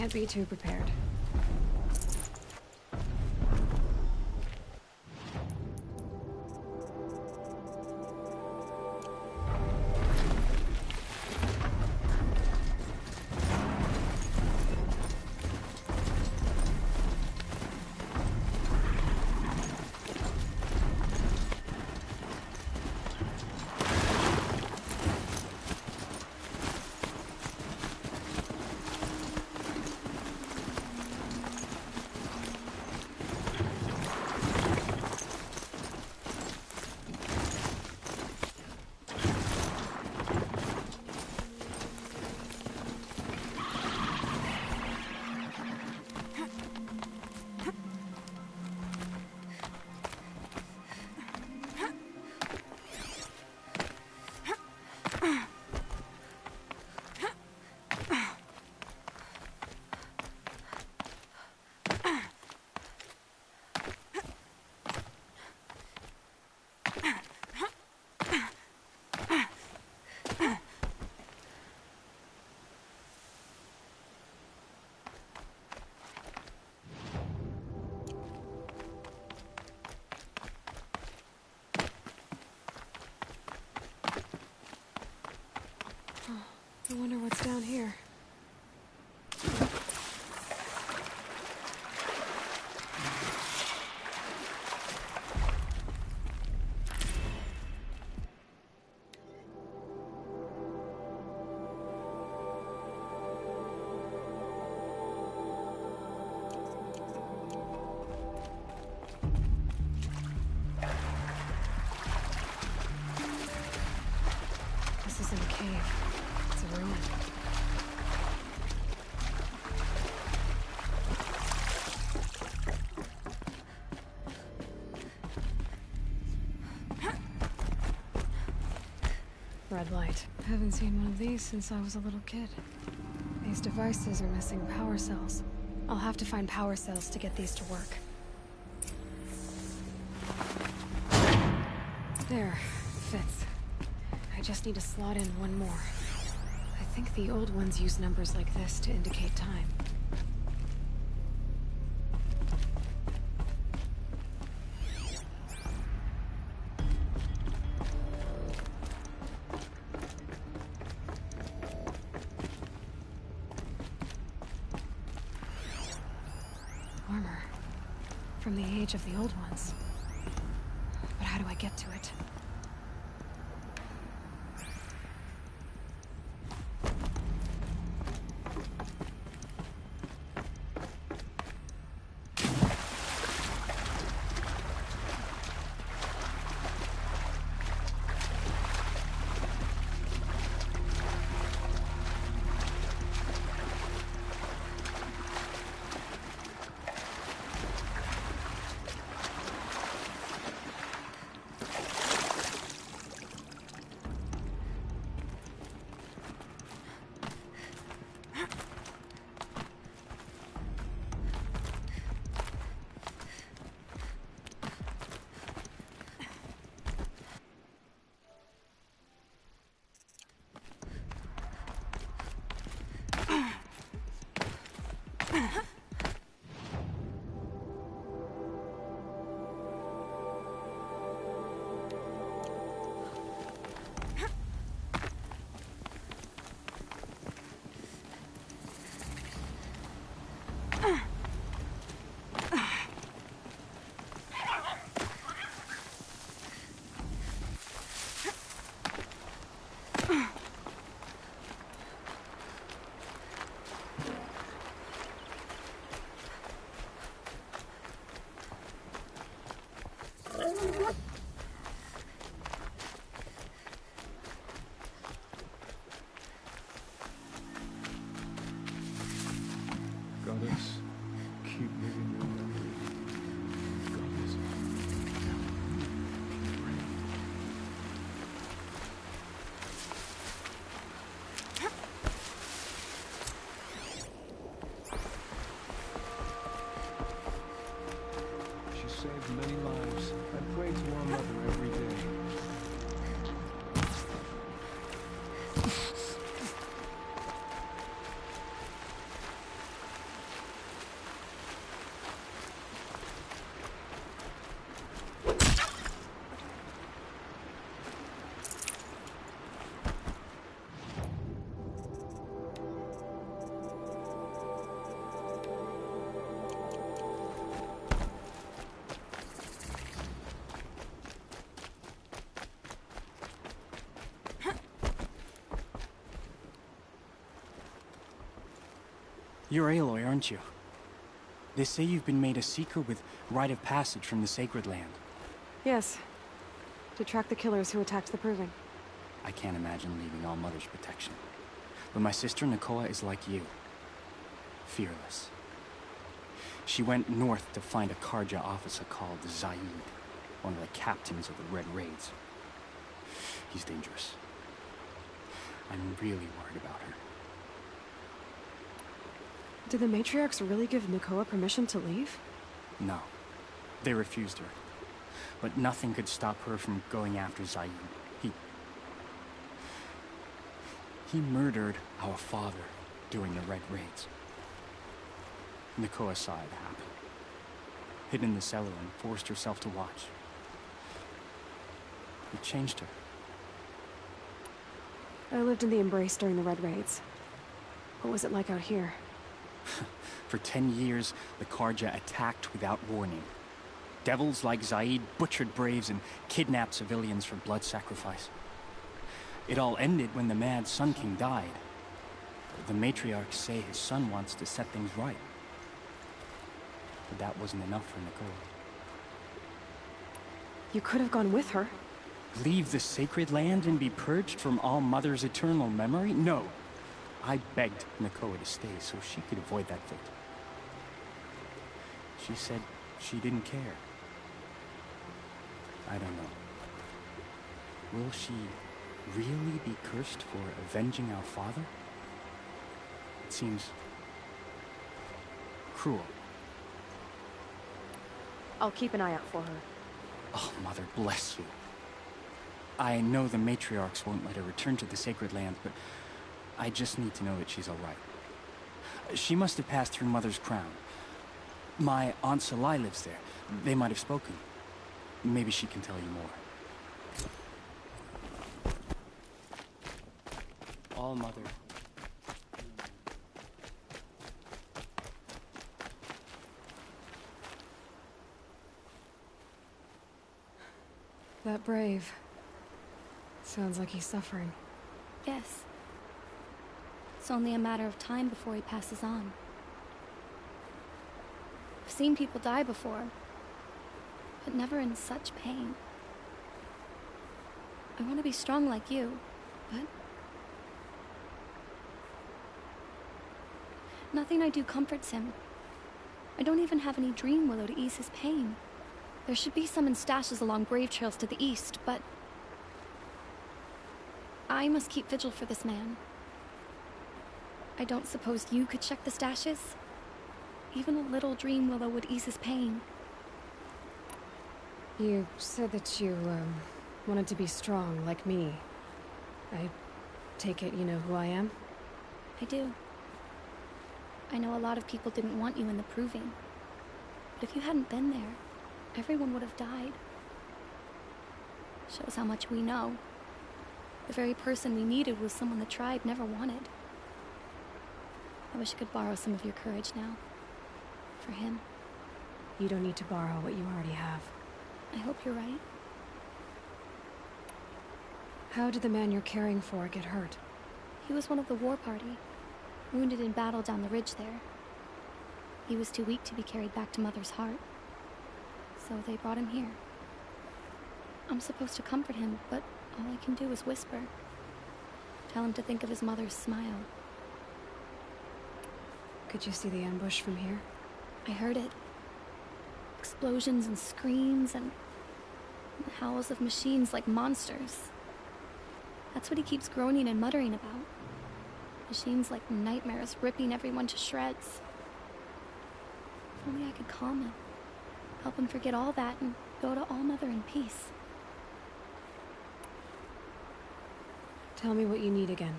Can't be too prepared. I wonder what's down here. This isn't a cave. It's a ruin. Red light. I haven't seen one of these since I was a little kid. These devices are missing power cells. I'll have to find power cells to get these to work. There. Fits. I just need to slot in one more. I think the old ones use numbers like this to indicate time. Armor. From the age of the old ones. But how do I get to it? Goddess, keep living your memory. Goddess, she saved many lives. I pray to our mother every day. You're Aloy, aren't you? They say you've been made a seeker with rite of passage from the Sacred Land. Yes. To track the killers who attacked the Proving. I can't imagine leaving All Mother's protection. But my sister Nakoa is like you. Fearless. She went north to find a Carja officer called Zaid, one of the captains of the Red Raids. He's dangerous. I'm really worried about her. Did the Matriarchs really give Nakoa permission to leave? No. They refused her. But nothing could stop her from going after Zaid. He murdered our father during the Red Raids. Nakoa saw it happen. Hid in the cellar and forced herself to watch. It changed her. I lived in the Embrace during the Red Raids. What was it like out here? For 10 years, the Carja attacked without warning. Devils like Zaid butchered braves and kidnapped civilians for blood sacrifice. It all ended when the Mad Sun King died. The Matriarchs say his son wants to set things right. But that wasn't enough for Nakoa. You could have gone with her. Leave the Sacred Land and be purged from All Mother's eternal memory? No. I begged Nakoa to stay so she could avoid that fate. She said she didn't care. I don't know. Will she really be cursed for avenging our father? It seems cruel. I'll keep an eye out for her. Oh, Mother bless you. I know the Matriarchs won't let her return to the Sacred Land, but I just need to know that she's all right. She must have passed through Mother's crown. My Aunt Salai lives there. They might have spoken. Maybe she can tell you more. All Mother. That brave. Sounds like he's suffering. Yes. It's only a matter of time before he passes on. I've seen people die before, but never in such pain. I want to be strong like you, but nothing I do comforts him. I don't even have any dream willow to ease his pain. There should be some in stashes along brave trails to the east, but I must keep vigil for this man. I don't suppose you could check the stashes? Even a little dream willow would ease his pain. You said that you, wanted to be strong, like me. I take it you know who I am? I do. I know a lot of people didn't want you in the Proving. But if you hadn't been there, everyone would have died. Shows how much we know. The very person we needed was someone the tribe never wanted. I wish I could borrow some of your courage now. For him. You don't need to borrow what you already have. I hope you're right. How did the man you're caring for get hurt? He was one of the war party, wounded in battle down the ridge there. He was too weak to be carried back to Mother's heart, so they brought him here. I'm supposed to comfort him, but all I can do is whisper. Tell him to think of his mother's smile. Could you see the ambush from here? I heard it. Explosions and screams and howls of machines like monsters. That's what he keeps groaning and muttering about. Machines like nightmares ripping everyone to shreds. If only I could calm him. Help him forget all that and go to All Mother in peace. Tell me what you need again.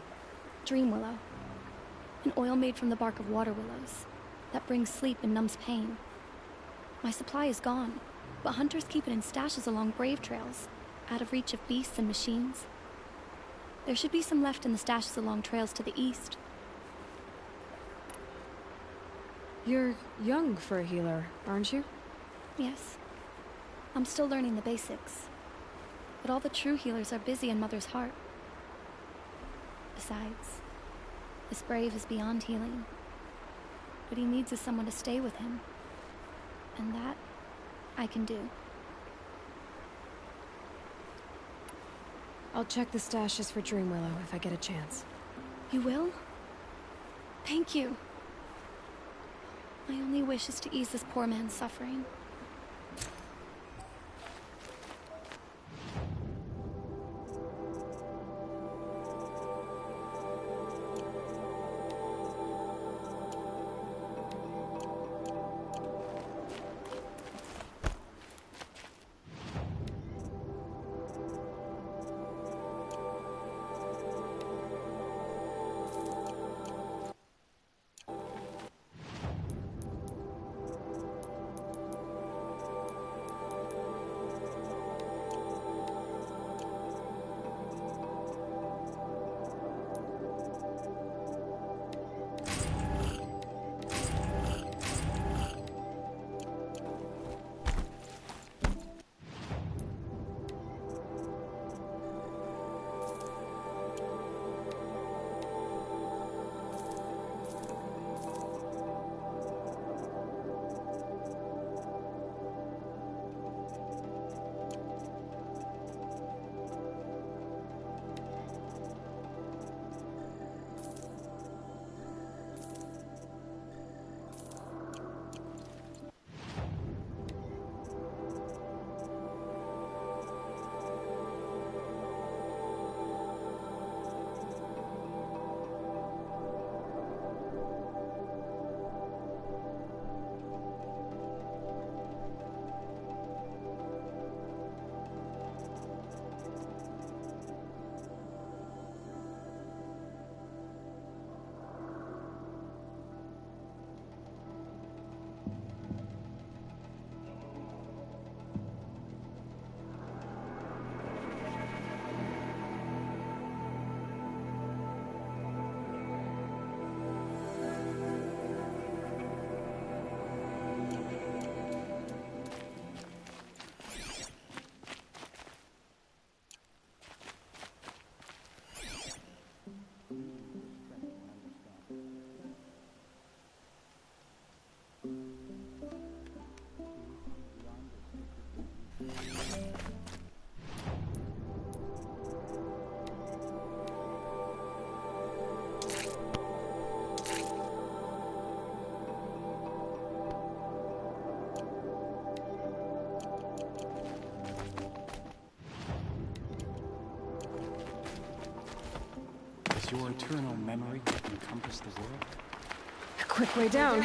Dream willow. An oil made from the bark of water willows that brings sleep and numbs pain. My supply is gone, but hunters keep it in stashes along brave trails, out of reach of beasts and machines. There should be some left in the stashes along trails to the east. You're young for a healer, aren't you? Yes. I'm still learning the basics. But all the true healers are busy in Mother's heart. Besides, this brave is beyond healing. What he needs is someone to stay with him. And that, I can do. I'll check the stashes for Dreamwillow if I get a chance. You will? Thank you. My only wish is to ease this poor man's suffering. Your eternal memory encompass the world? A quick way down.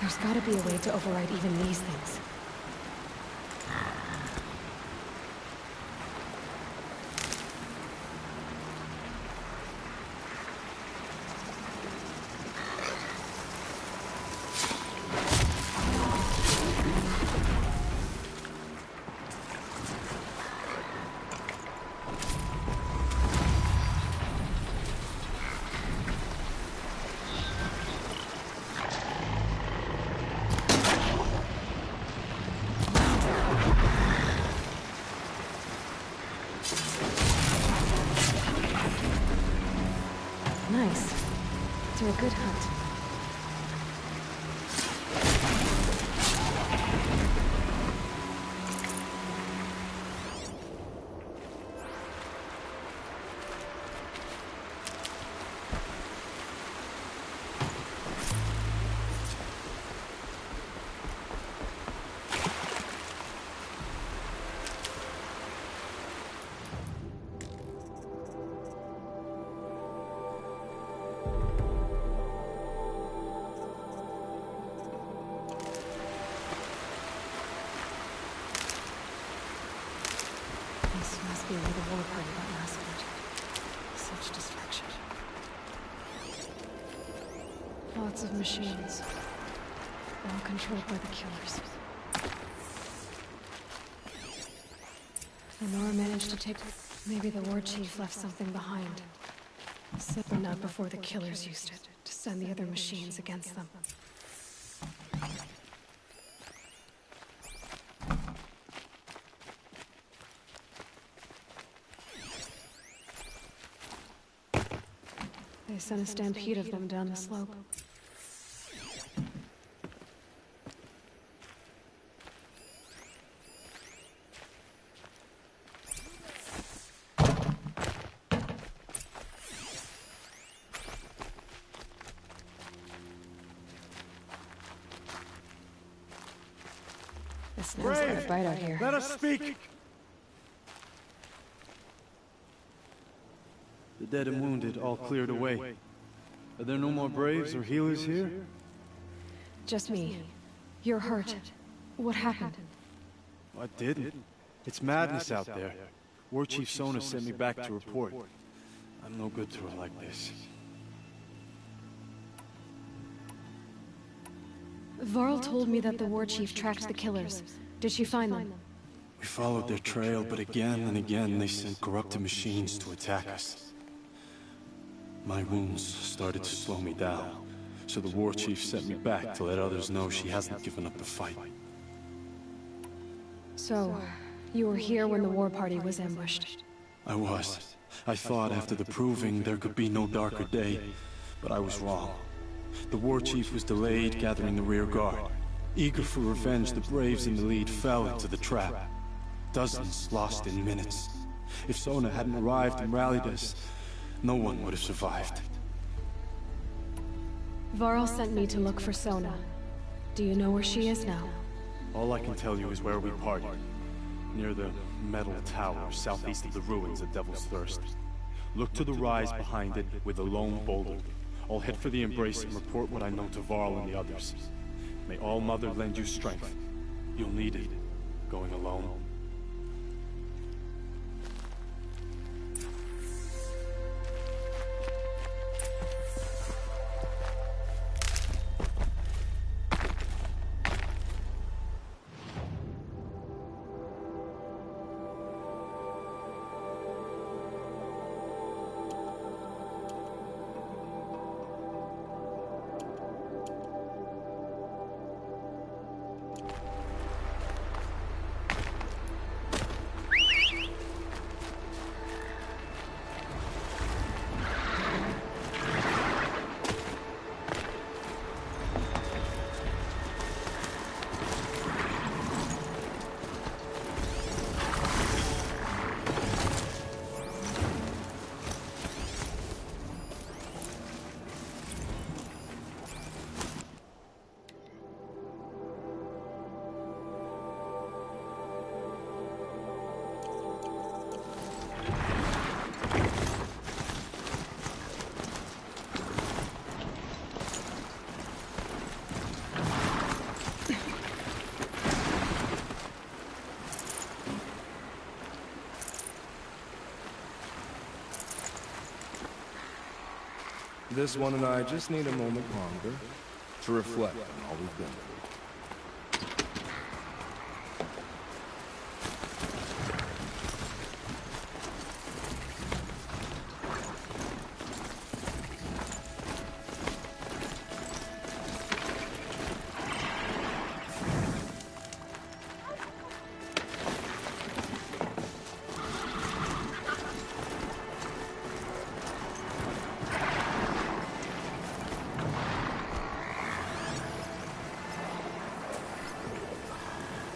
There's gotta be a way to override even these things. Nice. Do a good hunt. Lots of machines. All controlled by the killers. Lenore managed to take... Maybe the war chief left something behind. But not before the killers used it to send the other machines against them. They sent a stampede of them down the slope. It smells like a bite out here. Let us speak! The dead and wounded all cleared away. Are there no more Braves or healers here? Just me. You're hurt. What happened? I didn't. It's madness out there. War Chief Sona sent me back to report. I'm no good to her like this. Varl told me that the war chief tracked the killers. Did she find them? We followed their trail, but again and again they sent corrupted machines to attack us. My wounds started to slow me down, so the war chief sent me back to let others know she hasn't given up the fight. So, you were here when the war party was ambushed? I was. I thought after the proving there could be no darker day, but I was wrong. The war chief was delayed gathering the rear guard. Eager for revenge, the Braves in the lead fell into the trap. Dozens lost in minutes. If Sona hadn't arrived and rallied us, no one would have survived. Varl sent me to look for Sona. Do you know where she is now? All I can tell you is where we parted. Near the metal tower southeast of the ruins at Devil's Thirst. Look to the rise behind it with a lone boulder. I'll head for the Embrace and report what I know to Varl and the others. May All Mother lend you strength. You'll need it, going alone. This one and I just need a moment longer to reflect on all we've been through.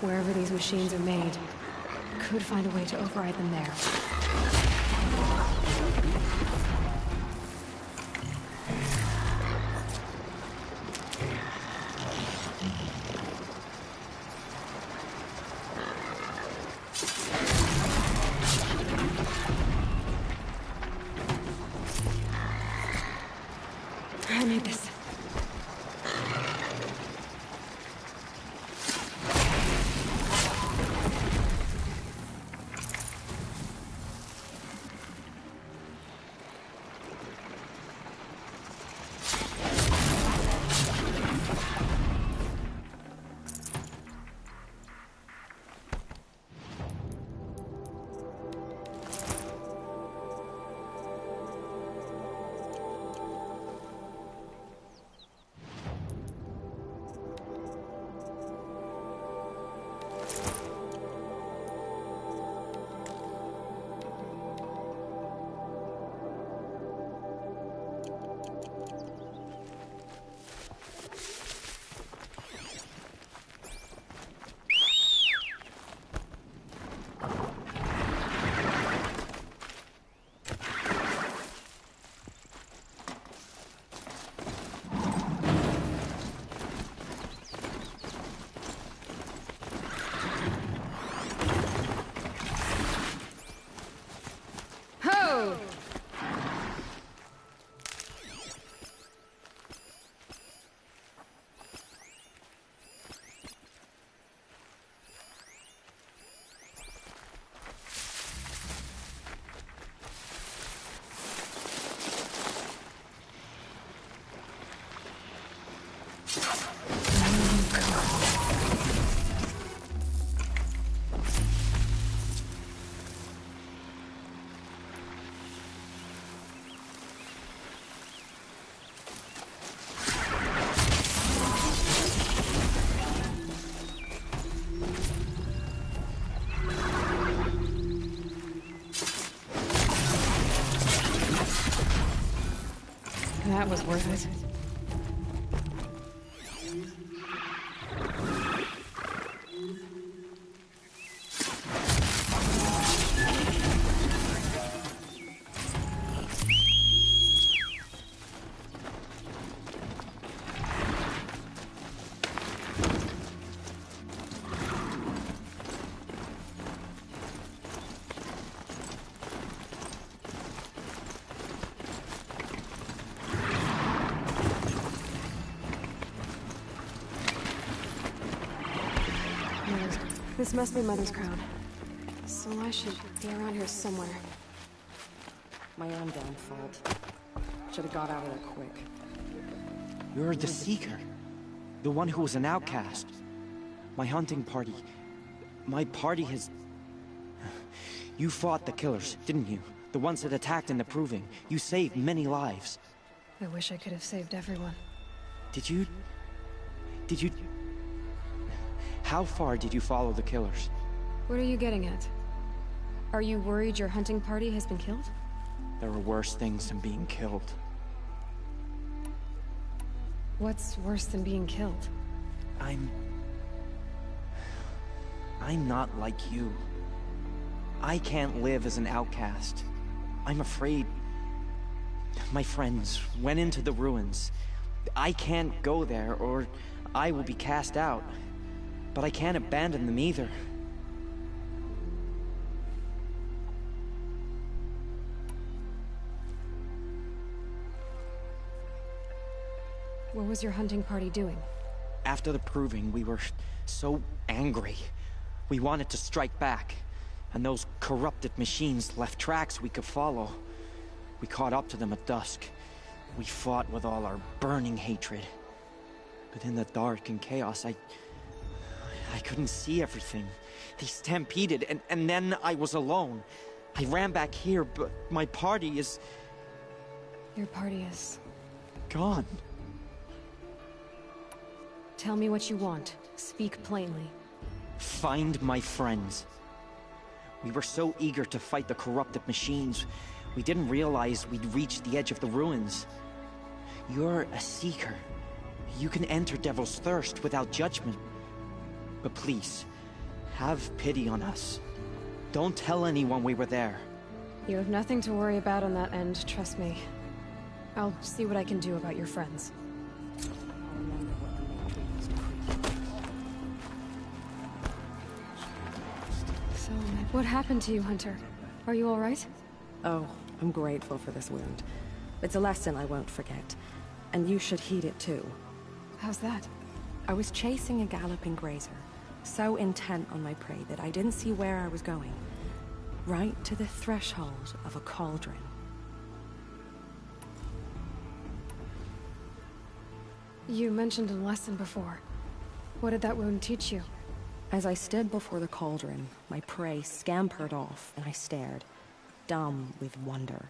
Wherever these machines are made, could find a way to override them there. I need this. That was worth it. This must be Mother's crown. So I should be around here somewhere. My own damn fault. Should have got out of there quick. You're the Seeker. The one who was an outcast. My hunting party. My party has... You fought the killers, didn't you? The ones that attacked in the Proving. You saved many lives. I wish I could have saved everyone. Did you... How far did you follow the killers? What are you getting at? Are you worried your hunting party has been killed? There are worse things than being killed. What's worse than being killed? I'm not like you. I can't live as an outcast. I'm afraid... My friends went into the ruins. I can't go there, or I will be cast out. But I can't abandon them either. What was your hunting party doing? After the Proving, we were so angry. We wanted to strike back. And those corrupted machines left tracks we could follow. We caught up to them at dusk. We fought with all our burning hatred. But in the dark and chaos, I couldn't see everything. They stampeded, and then I was alone. I ran back here, but my party is... Your party is... gone. Tell me what you want. Speak plainly. Find my friends. We were so eager to fight the corrupted machines, we didn't realize we'd reached the edge of the ruins. You're a Seeker. You can enter Devil's Thirst without judgment. But please, have pity on us. Don't tell anyone we were there. You have nothing to worry about on that end, trust me. I'll see what I can do about your friends. I'll remember what the Matrix was pre. So, what happened to you, Hunter? Are you alright? Oh, I'm grateful for this wound. It's a lesson I won't forget. And you should heed it too. How's that? I was chasing a galloping grazer, so intent on my prey that I didn't see where I was going. Right to the threshold of a cauldron. You mentioned a lesson before. What did that wound teach you? As I stood before the cauldron, my prey scampered off and I stared, dumb with wonder.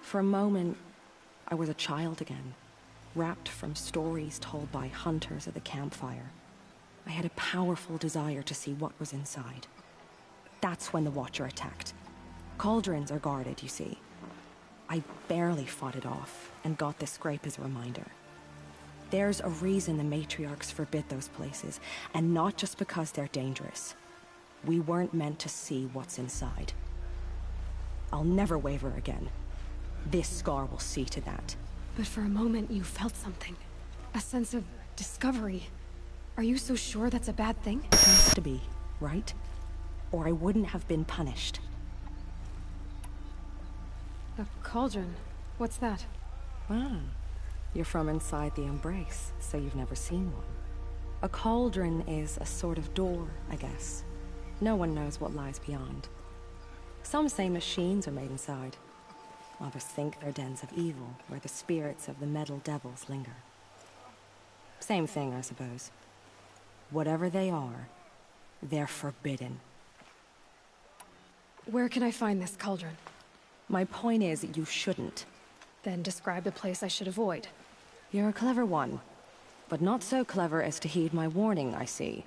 For a moment, I was a child again, wrapped from stories told by hunters at the campfire. I had a powerful desire to see what was inside. That's when the Watcher attacked. Cauldrons are guarded, you see. I barely fought it off, and got this scrape as a reminder. There's a reason the Matriarchs forbid those places, and not just because they're dangerous. We weren't meant to see what's inside. I'll never waver again. This scar will see to that. But for a moment you felt something. A sense of discovery. Are you so sure that's a bad thing? It has to be, right? Or I wouldn't have been punished. A cauldron? What's that? Ah, you're from inside the Embrace, so you've never seen one. A cauldron is a sort of door, I guess. No one knows what lies beyond. Some say machines are made inside. Others think they're dens of evil, where the spirits of the metal devils linger. Same thing, I suppose. Whatever they are, they're forbidden. Where can I find this cauldron? My point is, you shouldn't. Then describe the place I should avoid. You're a clever one, but not so clever as to heed my warning, I see.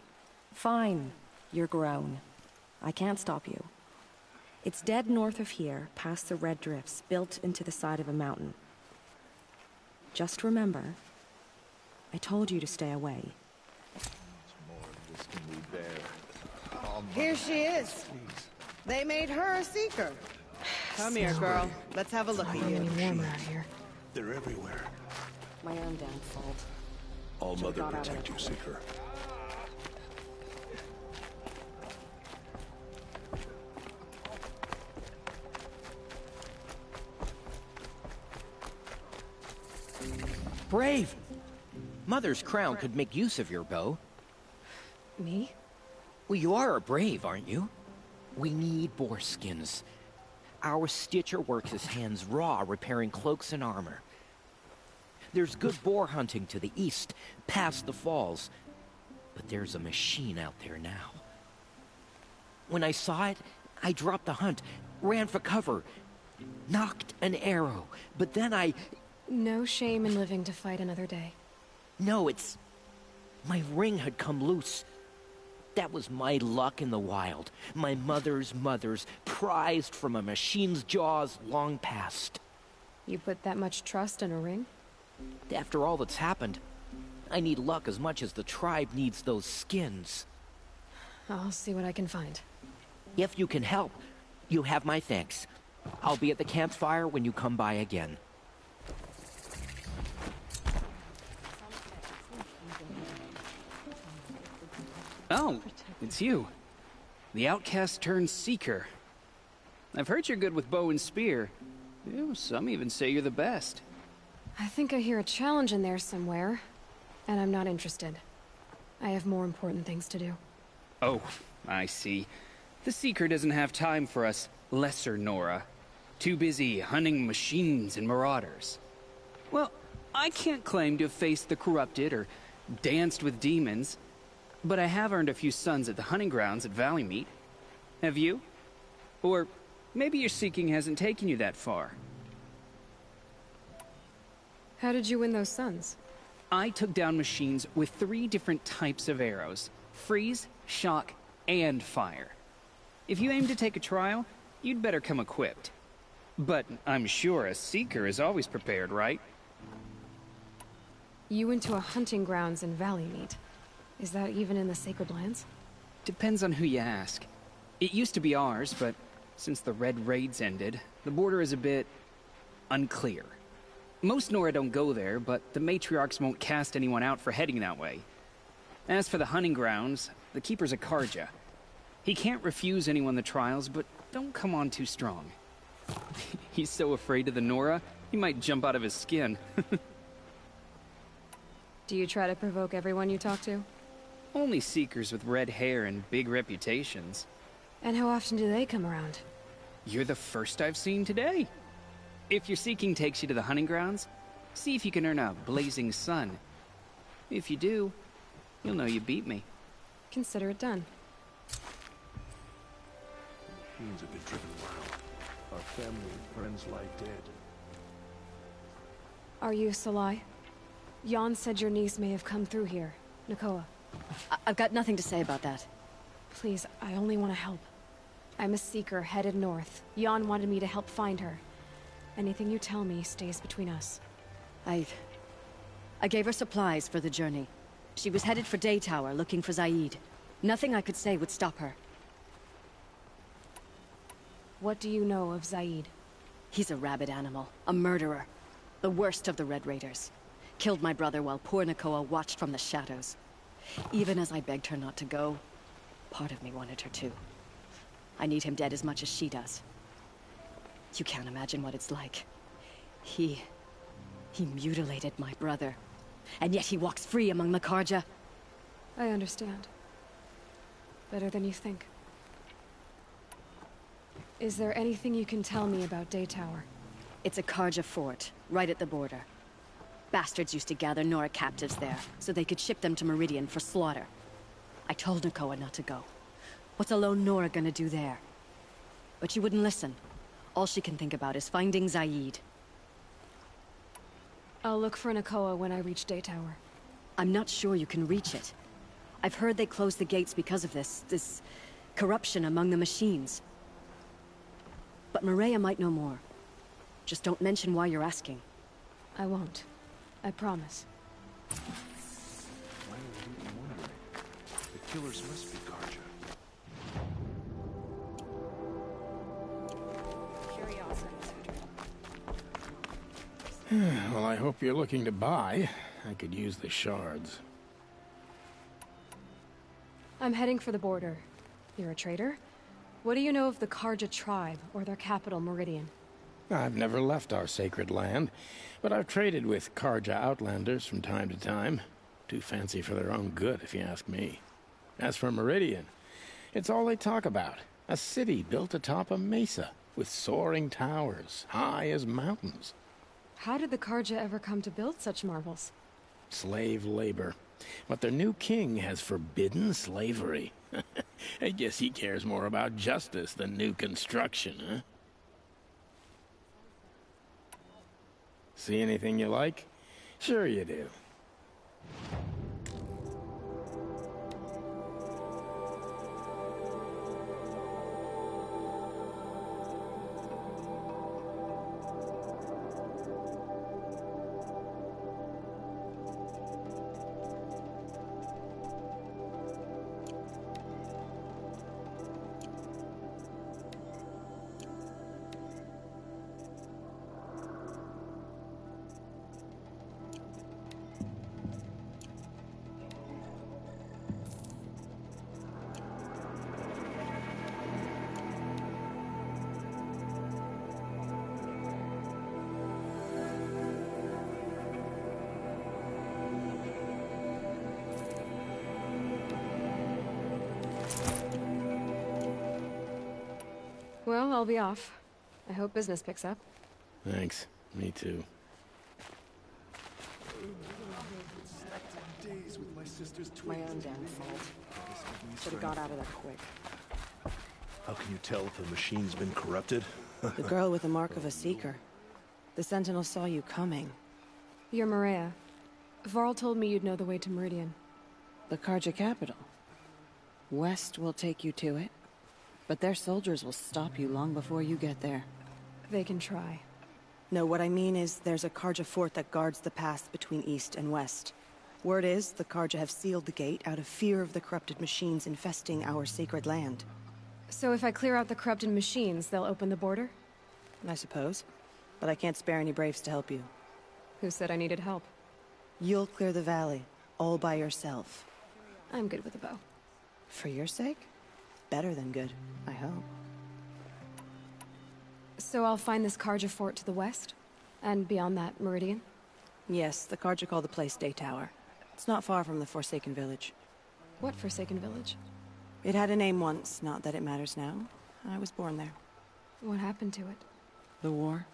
Fine, you're grown. I can't stop you. It's dead north of here, past the red drifts, built into the side of a mountain. Just remember, I told you to stay away. This can we bear. Here she is. They made her a seeker. Come here, girl. Let's have a look at you. Any warmer out here. They're everywhere. My own damn fault. All Should've Mother got out of protect it. you, Seeker. Brave! Mother's crown could make use of your bow. Me? Well, you are a brave, aren't you? We need boar skins. Our Stitcher works his hands raw repairing cloaks and armor. There's good boar hunting to the east, past the falls. But there's a machine out there now. When I saw it, I dropped the hunt, ran for cover, knocked an arrow, but then I... No shame in living to fight another day. No, it's... my ring had come loose. That was my luck in the wild. My mother's prized from a machine's jaws long past. You put that much trust in a ring? After all that's happened, I need luck as much as the tribe needs those skins. I'll see what I can find. If you can help, you have my thanks. I'll be at the campfire when you come by again. Oh, it's you. The outcast turned seeker. I've heard you're good with bow and spear. Some even say you're the best. I think I hear a challenge in there somewhere, and I'm not interested. I have more important things to do. Oh, I see. The Seeker doesn't have time for us lesser Nora. Too busy hunting machines and marauders. Well, I can't claim to have faced the corrupted or danced with demons, but I have earned a few sons at the hunting grounds at Valleymeet. Have you? Or maybe your seeking hasn't taken you that far. How did you win those sons? I took down machines with 3 different types of arrows. Freeze, shock, and fire. If you aim to take a trial, you'd better come equipped. But I'm sure a seeker is always prepared, right? You went to a hunting grounds in Valleymeet. Is that even in the Sacred Lands? Depends on who you ask. It used to be ours, but since the Red Raids ended, the border is a bit unclear. Most Nora don't go there, but the matriarchs won't cast anyone out for heading that way. As for the hunting grounds, the Keeper's a Carja. He can't refuse anyone the trials, but don't come on too strong. He's so afraid of the Nora, he might jump out of his skin. Do you try to provoke everyone you talk to? Only seekers with red hair and big reputations. And how often do they come around? You're the first I've seen today. If your seeking takes you to the hunting grounds, see if you can earn a blazing sun. If you do, you'll know you beat me. Consider it done. Machines have been driven wild. Our family and friends lie dead. Are you Salai? Jan said your niece may have come through here. Nakoa. I've got nothing to say about that. Please, I only want to help. I'm a seeker headed north. Jan wanted me to help find her. Anything you tell me stays between us. I gave her supplies for the journey. She was headed for Daytower, looking for Zaid. Nothing I could say would stop her. What do you know of Zaid? He's a rabid animal, a murderer. The worst of the Red Raiders. Killed my brother while poor Nakoa watched from the shadows. Even as I begged her not to go, part of me wanted her to. I need him dead as much as she does. You can't imagine what it's like. He mutilated my brother. And yet he walks free among the Carja. I understand. Better than you think. Is there anything you can tell me about Daytower? It's a Carja fort, right at the border. Bastards used to gather Nora captives there, so they could ship them to Meridian for slaughter. I told Nakoa not to go. What's a lone Nora gonna do there? But she wouldn't listen. All she can think about is finding Zaid. I'll look for Nakoa when I reach Daytower. I'm not sure you can reach it. I've heard they closed the gates because of this corruption among the machines. But Maria might know more. Just don't mention why you're asking. I won't. I promise. Why are we even wondering? The killers must be Karja. Well, I hope you're looking to buy. I could use the shards. I'm heading for the border. You're a trader? What do you know of the Karja tribe, or their capital, Meridian? I've never left our sacred land, but I've traded with Karja outlanders from time to time. Too fancy for their own good, if you ask me. As for Meridian, it's all they talk about. A city built atop a mesa, with soaring towers, high as mountains. How did the Karja ever come to build such marvels? Slave labor. But their new king has forbidden slavery. I guess he cares more about justice than new construction, huh? See anything you like? Sure you do. Well, I'll be off. I hope business picks up. Thanks. Me too. My own damn fault. Should have got out of there quick. How can you tell if the machine's been corrupted? The girl with the mark of a Seeker. The Sentinel saw you coming. You're Maria. Varl told me you'd know the way to Meridian. The Karja capital. West will take you to it, but their soldiers will stop you long before you get there. They can try. No, what I mean is there's a Karja fort that guards the pass between east and west. Word is, the Karja have sealed the gate out of fear of the corrupted machines infesting our sacred land. So if I clear out the corrupted machines, they'll open the border? I suppose. But I can't spare any braves to help you. Who said I needed help? You'll clear the valley, all by yourself. I'm good with a bow. For your sake? Better than good, I hope. So I'll find this Karja fort to the west? And beyond that, Meridian? Yes, the Karja call the place Day Tower. It's not far from the Forsaken Village. What Forsaken Village? It had a name once, not that it matters now. I was born there. What happened to it? The war.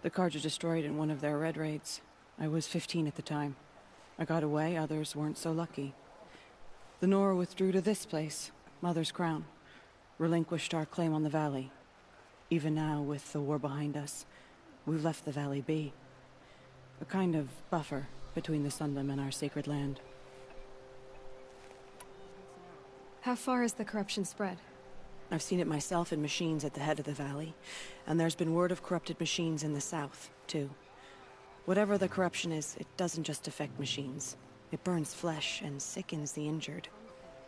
The Karja destroyed in one of their red raids. I was 15 at the time. I got away, others weren't so lucky. The Nora withdrew to this place, Mother's Crown. Relinquished our claim on the valley. Even now, with the war behind us, we've left the valley be. A kind of buffer between the Sundom and our sacred land. How far has the corruption spread? I've seen it myself in machines at the head of the valley, and there's been word of corrupted machines in the south, too. Whatever the corruption is, it doesn't just affect machines. It burns flesh and sickens the injured.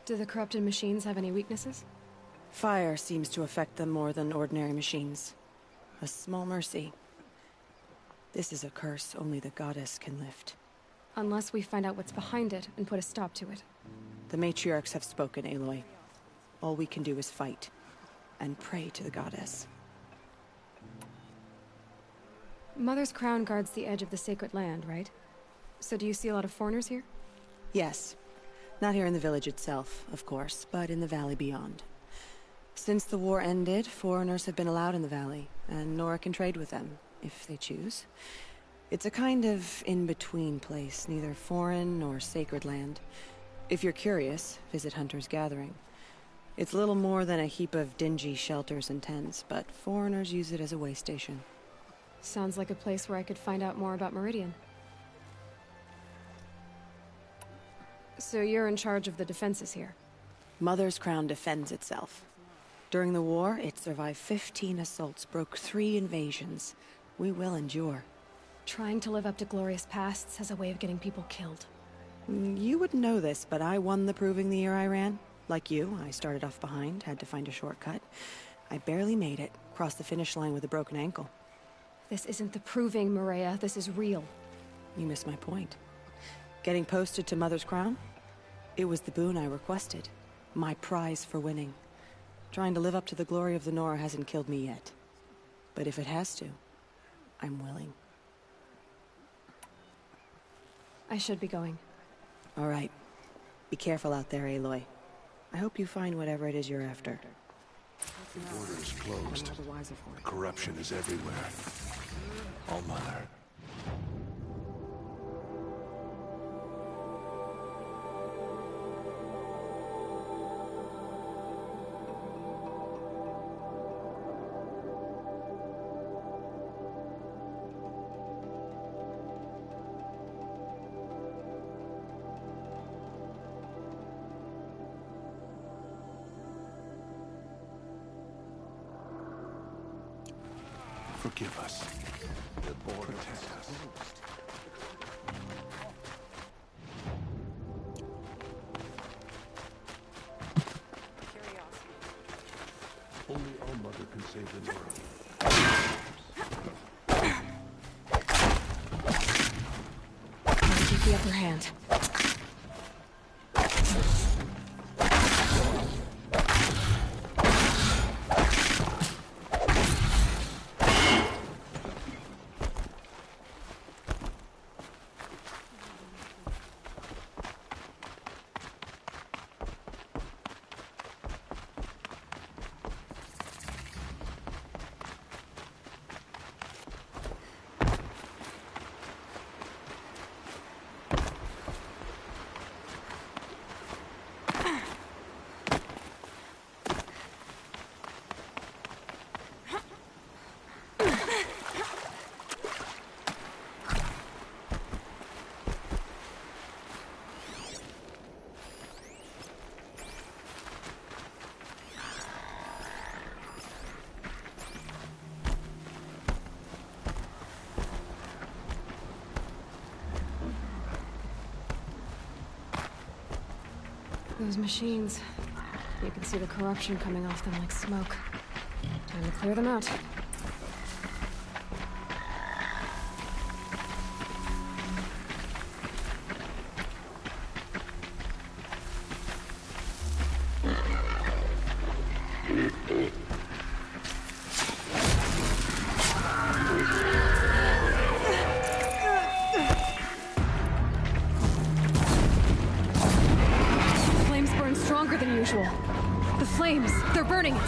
Do the corrupted machines have any weaknesses? Fire seems to affect them more than ordinary machines. A small mercy. This is a curse only the goddess can lift. Unless we find out what's behind it and put a stop to it. The matriarchs have spoken, Aloy. All we can do is fight. And pray to the goddess. Mother's Crown guards the edge of the sacred land, right? So do you see a lot of foreigners here? Yes. Not here in the village itself, of course, but in the valley beyond. Since the war ended, foreigners have been allowed in the valley, and Nora can trade with them, if they choose. It's a kind of in-between place, neither foreign nor sacred land. If you're curious, visit Hunter's Gathering. It's little more than a heap of dingy shelters and tents, but foreigners use it as a way station. Sounds like a place where I could find out more about Meridian. So you're in charge of the defenses here? Mother's Crown defends itself. During the war, it survived 15 assaults, broke 3 invasions. We will endure. Trying to live up to glorious pasts has a way of getting people killed. You wouldn't know this, but I won the proving the year I ran. Like you, I started off behind, had to find a shortcut. I barely made it, crossed the finish line with a broken ankle. This isn't the proving, Maria. This is real. You missed my point. Getting posted to Mother's Crown? It was the boon I requested. My prize for winning. Trying to live up to the glory of the Nora hasn't killed me yet. But if it has to, I'm willing. I should be going. All right. Be careful out there, Aloy. I hope you find whatever it is you're after. The border is closed. Corruption is everywhere. All Mother. Forgive us. The border protect us. Only All Mother can save the world. Keep the upper hand. Those machines. You can see the corruption coming off them like smoke. Time to clear them out. The flames! They're burning it!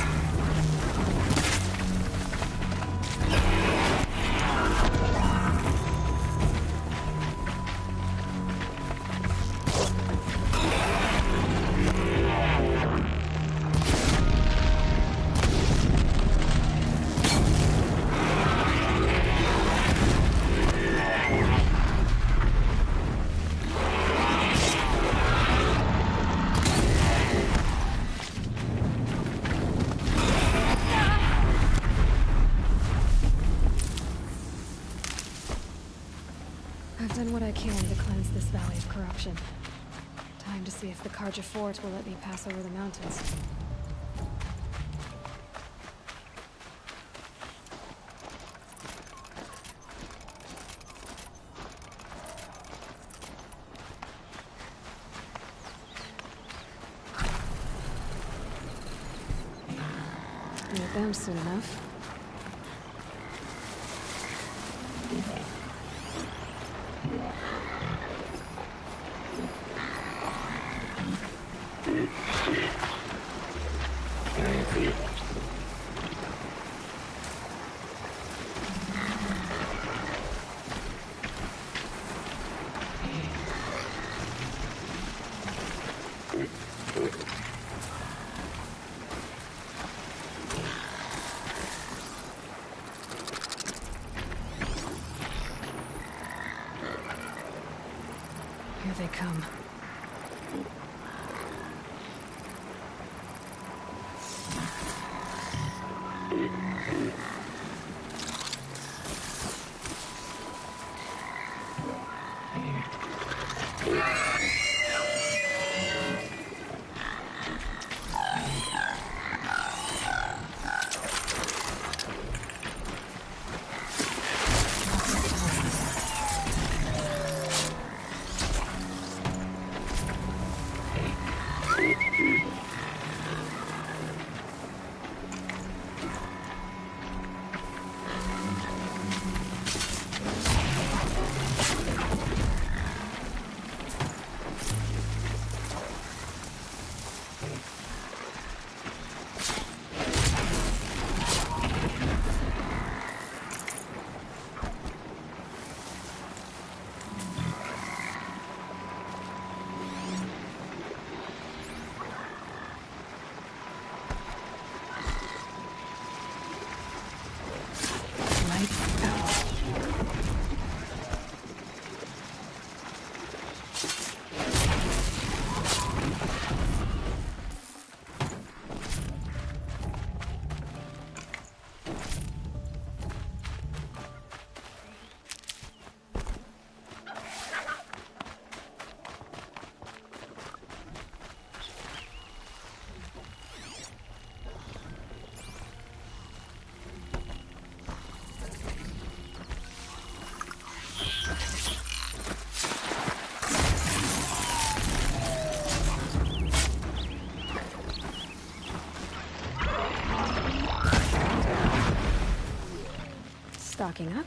I've done what I can to cleanse this valley of corruption. Time to see if the Carja Fort will let me pass over the mountains. Need them soon enough. Here they come. stocking up.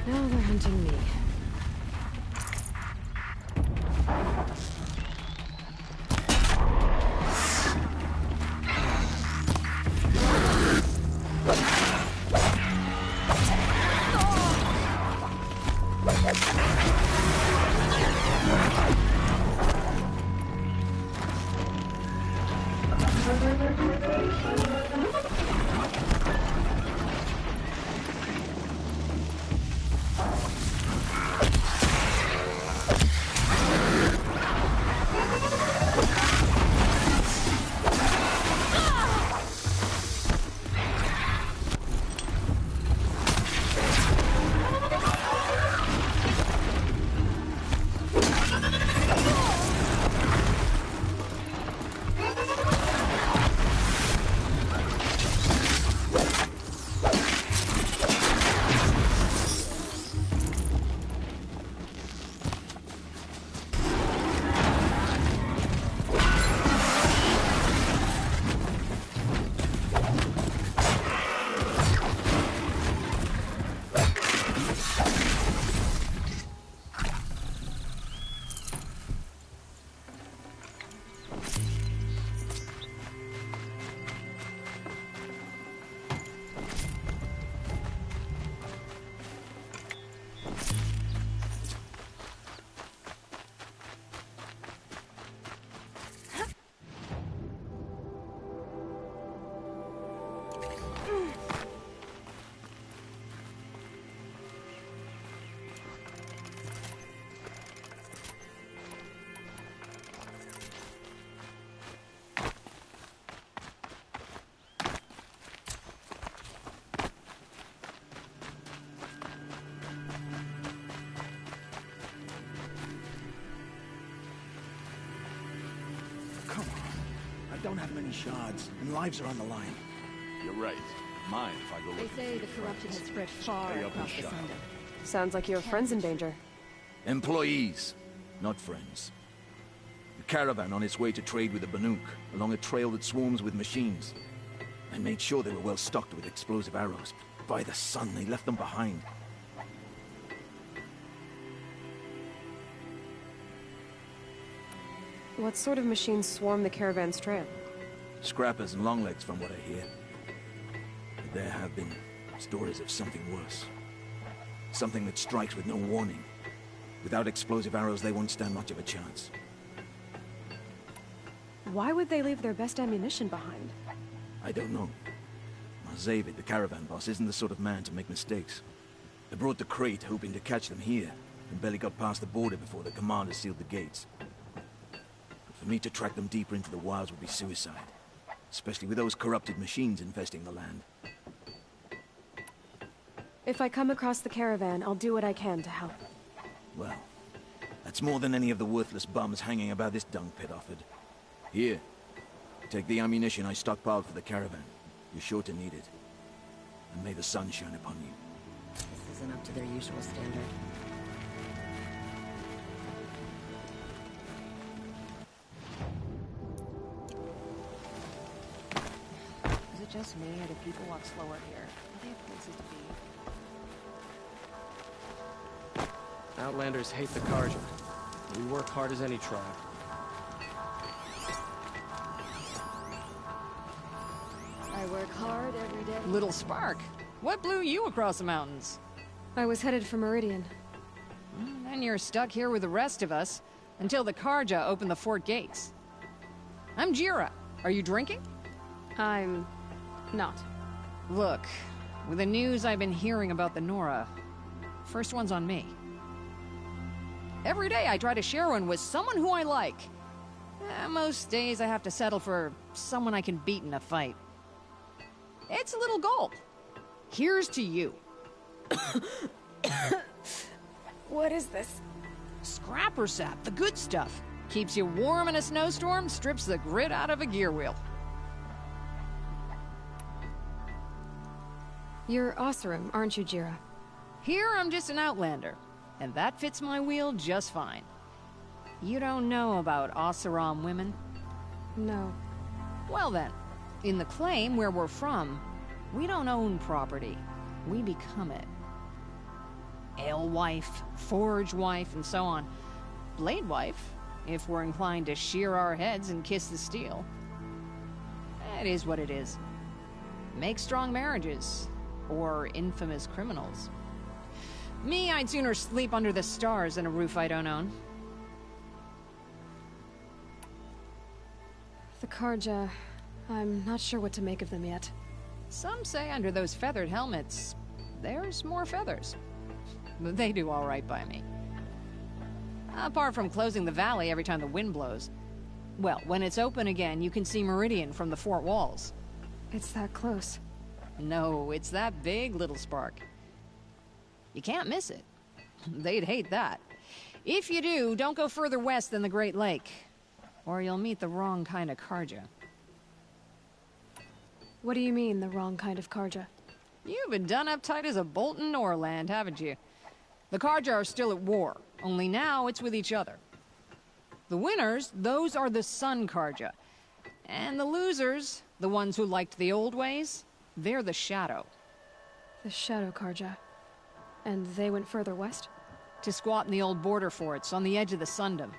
Now they're hunting me. Don't have many shards, and lives are on the line. You're right. Mind if I go look? They say the corruption has spread far Stay up across and the shut up. Sunda. Sounds like you have friends in danger. Employees, not friends. The caravan on its way to trade with the Banuk, along a trail that swarms with machines. I made sure they were well stocked with explosive arrows. By the sun, they left them behind. What sort of machines swarm the caravan's trail? Scrappers and longlegs, from what I hear. But there have been stories of something worse. Something that strikes with no warning. Without explosive arrows, they won't stand much of a chance. Why would they leave their best ammunition behind? I don't know. Marzavid, the caravan boss, isn't the sort of man to make mistakes. They brought the crate hoping to catch them here, and barely got past the border before the commander sealed the gates. But for me to track them deeper into the wilds would be suicide. Especially with those corrupted machines infesting the land. If I come across the caravan, I'll do what I can to help. Well, that's more than any of the worthless bums hanging about this dung pit offered. Here, take the ammunition I stockpiled for the caravan. You're sure to need it. And may the sun shine upon you. This isn't up to their usual standard. Is it just me, or do people walk slower here? They have places to be. Outlanders hate the Carja. We work hard as any tribe. work hard every day. Little Spark, what blew you across the mountains? I was headed for Meridian. Then you're stuck here with the rest of us until the Carja open the fort gates. I'm Jira. Are you drinking? I'm not. Look, with the news I've been hearing about the Nora, first one's on me. Every day I try to share one with someone who I like. Most days I have to settle for someone I can beat in a fight. It's a little goal. Here's to you. What is this? Scrapper sap, the good stuff. Keeps you warm in a snowstorm, strips the grit out of a gear wheel. You're Oseram, aren't you, Jira? Here I'm just an outlander, and that fits my wheel just fine. You don't know about Oseram women? No. Well then, in the claim where we're from, we don't own property. We become it. Alewife, Forge wife, and so on. Blade wife, if we're inclined to shear our heads and kiss the steel. It is what it is. Make strong marriages, or infamous criminals. Me, I'd sooner sleep under the stars than a roof I don't own. The Carja... I'm not sure what to make of them yet. Some say under those feathered helmets, there's more feathers. But they do all right by me. Apart from closing the valley every time the wind blows. Well, when it's open again, you can see Meridian from the fort walls. It's that close. No, it's that big, Little Spark. You can't miss it. They'd hate that. If you do, don't go further west than the Great Lake, or you'll meet the wrong kind of Carja. What do you mean, the wrong kind of Carja? You've been done up tight as a bolt in Norland, haven't you? The Carja are still at war, only now it's with each other. The winners, those are the Sun Carja. And the losers, the ones who liked the old ways, they're the Shadow. The Shadow Carja. And they went further west? To squat in the old border forts on the edge of the Sundom.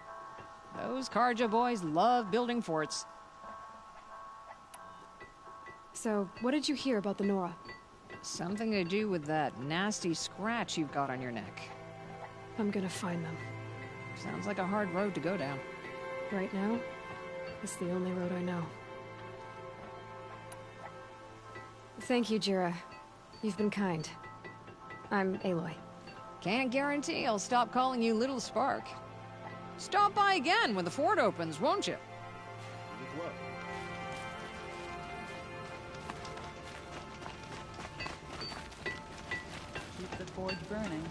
Those Carja boys love building forts. So, what did you hear about the Nora? Something to do with that nasty scratch you've got on your neck. I'm gonna find them. Sounds like a hard road to go down. Right now, it's the only road I know. Thank you, Jira. You've been kind. I'm Aloy. Can't guarantee I'll stop calling you Little Spark. Stop by again when the fort opens, won't you? Keep the forge burning.